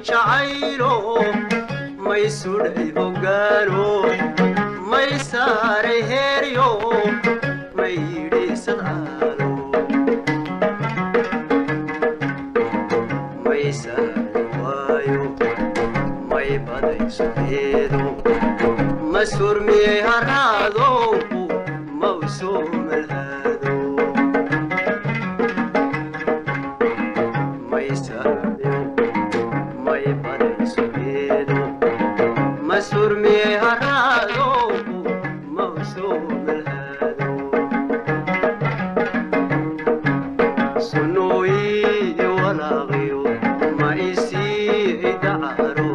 jacaylo may sudhay hoggaano may saaray heeryo may yidhi sadcaalo may saaray waayo may baday sugeedo ma surmiyey haraado ma u soo malhaado may saaray may baday sugeedo ma surmiyey haraado ma u soo malhaado sunooyi walaaqiyo ma isii dacaro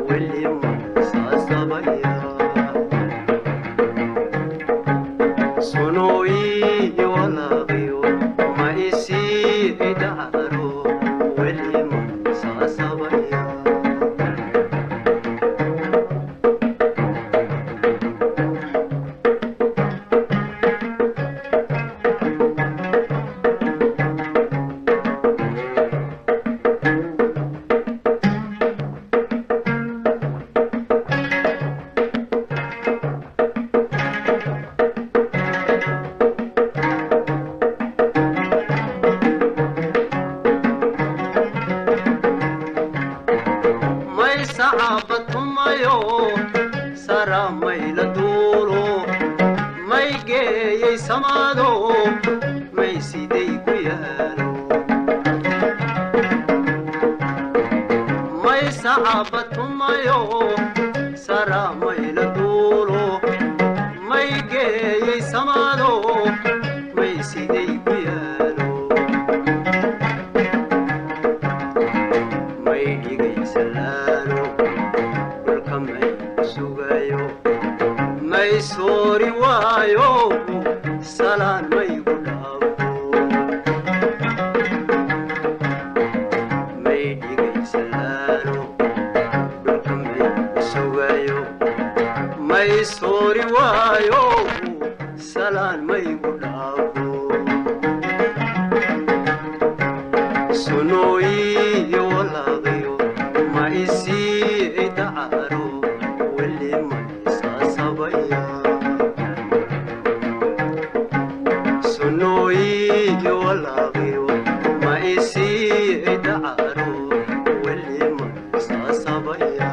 weli ma saasabaya sunooyi walaaqiyo ma isii dacaro weli ma saasabaya sacaabatumayo sara mayla duulo may geeyey samaado may siday ku yaalo may sacaabatumayo sara mayla duulo may geeyey samaado may siday ku yaalo may dhigaysalaano may soori waayo salaan may ku dhaafo may dhigaysalaano dhulka may sugayo may soori waayo salaan may ku dhaafo sunooyi walaaqiyo ma isii dacaro weli ma saasabaya sunooyi walaaqiyo ma isii dacaro weli ma saasabaya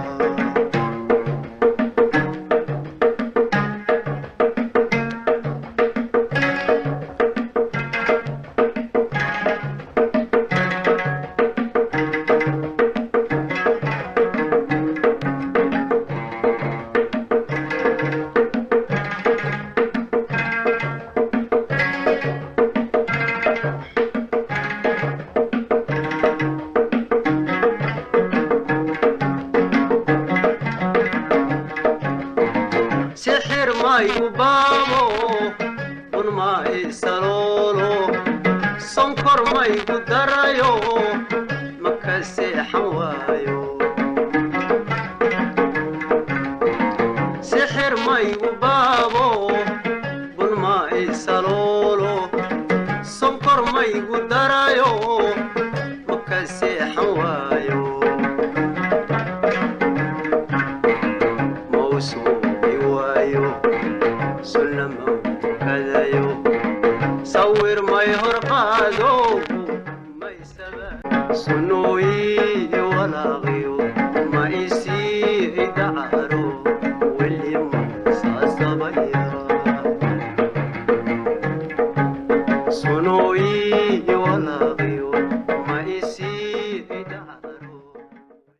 sixir mayu baabo un ma isaloolo sonkor maygu darayo ma ka seexan waayo sixir maygu baabo un ma isaloolo sonkor maygu darayo ma ka seexan waayo mawsuu سلم كذايو صور ما يهرقادو ما يسبع سنوي ولا غيو ما يسي دعارو واللي ما صاصبيا سنوي